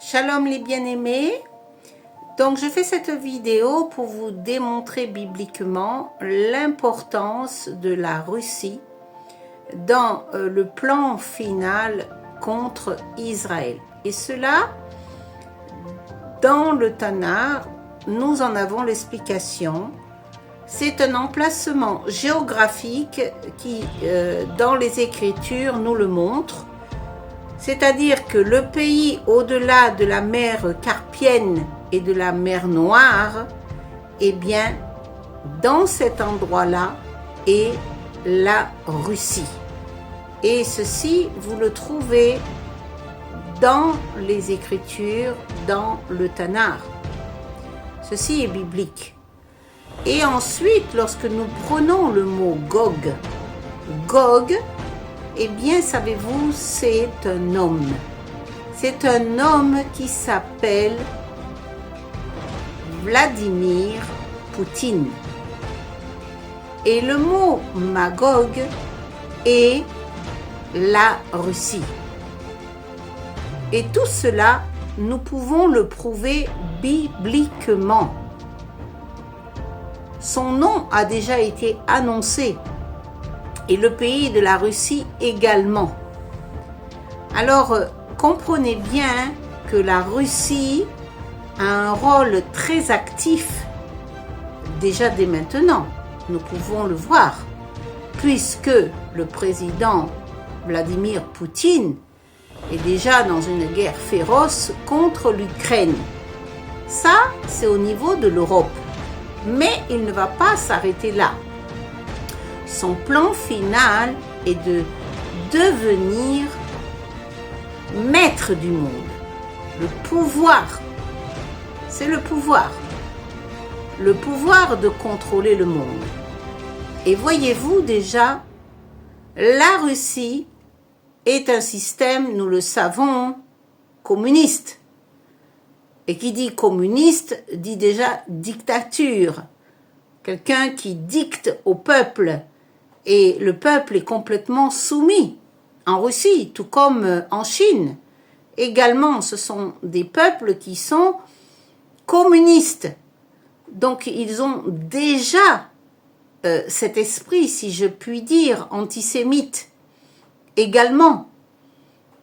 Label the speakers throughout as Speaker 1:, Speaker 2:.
Speaker 1: Shalom les bien-aimés. Donc je fais cette vidéo pour vous démontrer bibliquement l'importance de la Russie dans le plan final contre Israël. Et cela, dans le Tanakh, nous en avons l'explication. C'est un emplacement géographique qui, dans les Écritures, nous le montre. C'est-à-dire que le pays au-delà de la mer Caspienne et de la mer Noire, eh bien, dans cet endroit-là est la Russie. Et ceci, vous le trouvez dans les Écritures, dans le Tanakh. Ceci est biblique. Et ensuite, lorsque nous prenons le mot Gog, Gog, eh bien, savez-vous, c'est un homme. C'est un homme qui s'appelle Vladimir Poutine. Et le mot Magog est la Russie. Et tout cela, nous pouvons le prouver bibliquement. Son nom a déjà été annoncé. Et le pays de la Russie également. Alors, comprenez bien que la Russie a un rôle très actif, déjà dès maintenant, nous pouvons le voir, puisque le président Vladimir Poutine est déjà dans une guerre féroce contre l'Ukraine. Ça, c'est au niveau de l'Europe. Mais il ne va pas s'arrêter là. Son plan final est de devenir maître du monde. Le pouvoir, c'est le pouvoir. Le pouvoir de contrôler le monde. Et voyez-vous déjà, la Russie est un système, nous le savons, communiste. Et qui dit communiste dit déjà dictature. Quelqu'un qui dicte au peuple. Et le peuple est complètement soumis en Russie, tout comme en Chine. Également, ce sont des peuples qui sont communistes. Donc, ils ont déjà cet esprit, si je puis dire, antisémite. Également,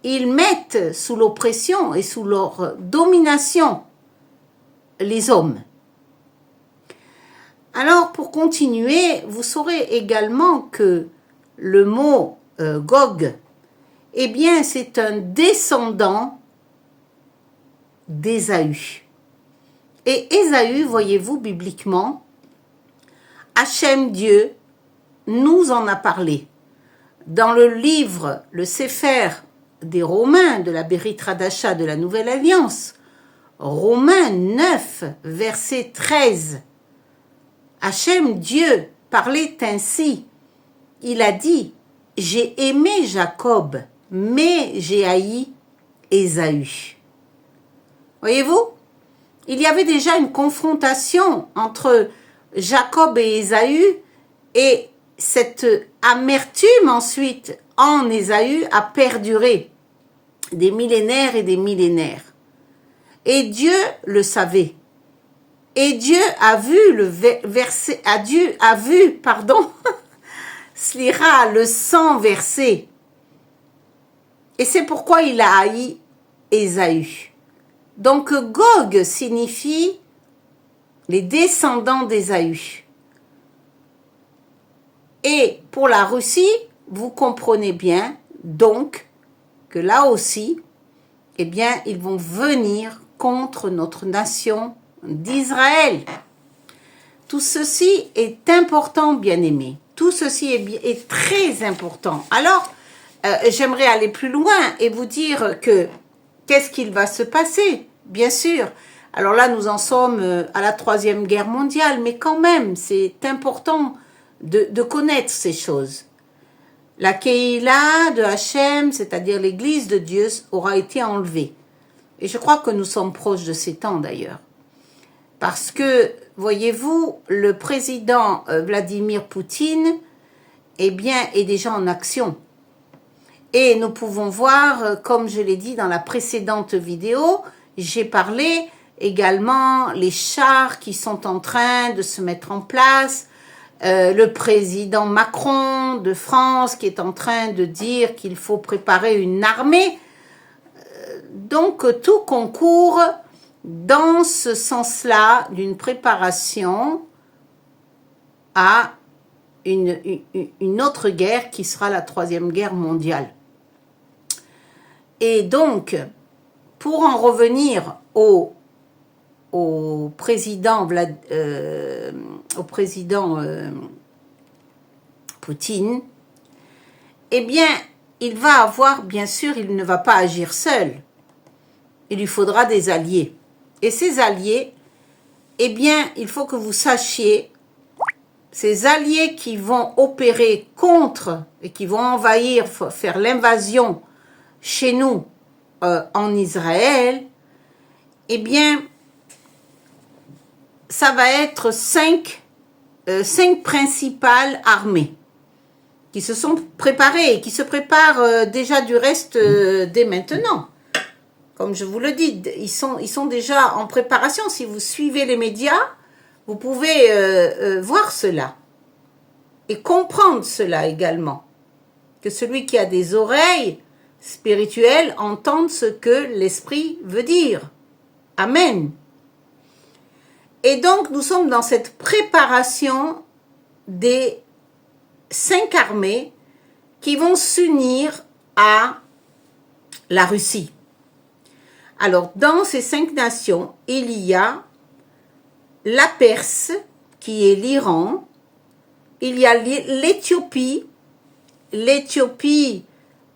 Speaker 1: ils mettent sous l'oppression et sous leur domination les hommes. Alors, pour continuer, vous saurez également que le mot Gog, eh bien, c'est un descendant d'Ésaü. Et Ésaü, voyez-vous, bibliquement, Hachem Dieu nous en a parlé. Dans le livre, le Sefer des Romains, de la Brit Hadasha de la Nouvelle Alliance, Romains 9, verset 13, Hachem Dieu parlait ainsi. Il a dit, j'ai aimé Jacob, mais j'ai haï Ésaü. Voyez-vous, il y avait déjà une confrontation entre Jacob et Ésaü, et cette amertume ensuite en Ésaü a perduré des millénaires et des millénaires. Et Dieu le savait. Et Dieu a vu Slira, le sang versé. Et c'est pourquoi il a haï Ésaü. Donc Gog signifie les descendants d'Ésaü. Et pour la Russie, vous comprenez bien donc que là aussi, eh bien, ils vont venir contre notre nation d'Israël. Tout ceci est important, bien-aimés. Tout ceci est très important. Alors, j'aimerais aller plus loin et vous dire que qu'est-ce qu'il va se passer, bien sûr. Alors là, nous en sommes à la 3e guerre mondiale, mais quand même, c'est important de connaître ces choses. La Keïla de Hachem, c'est-à-dire l'église de Dieu, aura été enlevée. Et je crois que nous sommes proches de ces temps d'ailleurs. Parce que, voyez-vous, le président Vladimir Poutine, eh bien, est déjà en action. Et nous pouvons voir, comme je l'ai dit dans la précédente vidéo, J'ai parlé également les chars qui sont en train de se mettre en place, le président Macron de France qui est en train de dire qu'il faut préparer une armée. Donc tout concourt dans ce sens-là d'une préparation à une autre guerre qui sera la Troisième Guerre mondiale. Et donc, pour en revenir au président, Poutine, eh bien, il va avoir, bien sûr, il ne va pas agir seul. Il lui faudra des alliés. Et ces alliés, eh bien, il faut que vous sachiez, ces alliés qui vont opérer contre et qui vont envahir, faire l'invasion chez nous en Israël, eh bien, ça va être cinq principales armées qui se sont préparées et qui se préparent déjà du reste dès maintenant. Comme je vous le dis, ils sont déjà en préparation. Si vous suivez les médias, vous pouvez voir cela et comprendre cela également. Que celui qui a des oreilles spirituelles entende ce que l'Esprit veut dire. Amen. Et donc, nous sommes dans cette préparation des 5 armées qui vont s'unir à la Russie. Alors, dans ces 5 nations, il y a la Perse, qui est l'Iran, il y a l'Éthiopie,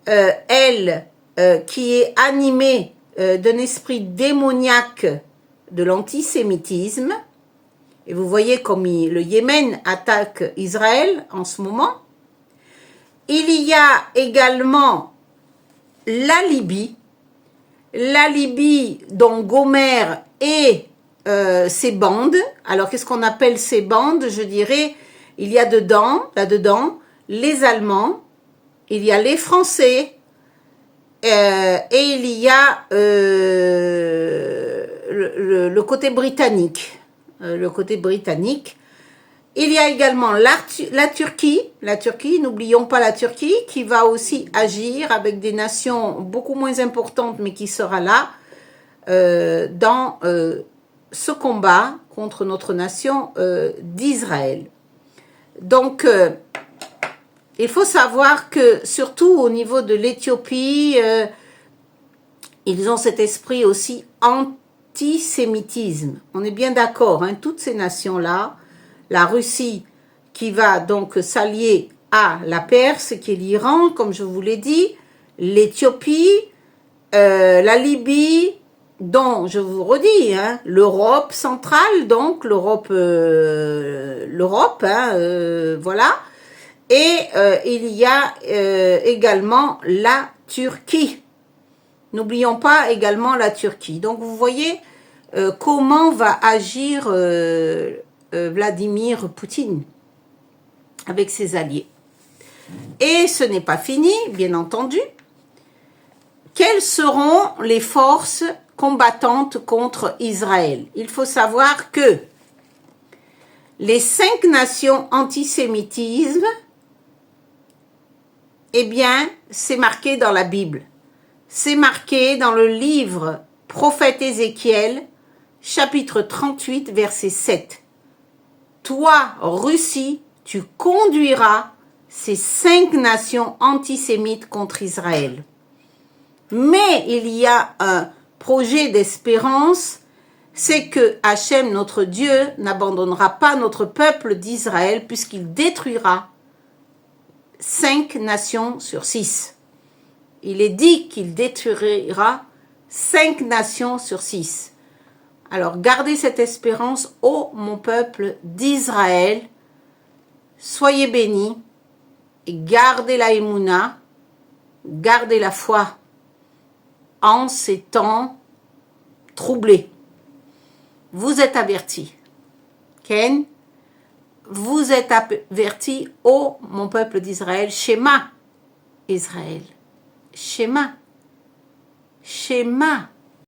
Speaker 1: elle, qui est animée d'un esprit démoniaque de l'antisémitisme. Et vous voyez comme le Yémen attaque Israël en ce moment. Il y a également la Libye dont Gomer et ses bandes. Alors qu'est-ce qu'on appelle ces bandes? Je dirais, il y a là-dedans les Allemands, il y a les Français, et il y a le côté britannique. Il y a également la Turquie, n'oublions pas la Turquie, qui va aussi agir avec des nations beaucoup moins importantes, mais qui sera là dans ce combat contre notre nation d'Israël. Donc, il faut savoir que, surtout au niveau de l'Éthiopie, ils ont cet esprit aussi antisémitisme. On est bien d'accord, hein, toutes ces nations-là, la Russie qui va donc s'allier à la Perse, qui est l'Iran, comme je vous l'ai dit, l'Éthiopie, la Libye, dont je vous redis, hein, l'Europe centrale, donc l'Europe, voilà. Et il y a également la Turquie. N'oublions pas également la Turquie. Donc vous voyez comment va agir Vladimir Poutine avec ses alliés. Et ce n'est pas fini, bien entendu. Quelles seront les forces combattantes contre Israël? Il faut savoir que les 5 nations antisémitisme, eh bien, c'est marqué dans la Bible. C'est marqué dans le livre Prophète Ézéchiel, chapitre 38, verset 7. Toi, Russie, tu conduiras ces 5 nations antisémites contre Israël. Mais il y a un projet d'espérance, c'est que Hachem, notre Dieu, n'abandonnera pas notre peuple d'Israël puisqu'il détruira 5 nations sur 6. Il est dit qu'il détruira 5 nations sur 6. Alors gardez cette espérance, ô mon peuple d'Israël, soyez bénis et gardez la émouna, gardez la foi en ces temps troublés. Vous êtes avertis. Ken, vous êtes avertis, ô mon peuple d'Israël, Shema Israël. Shema. Shema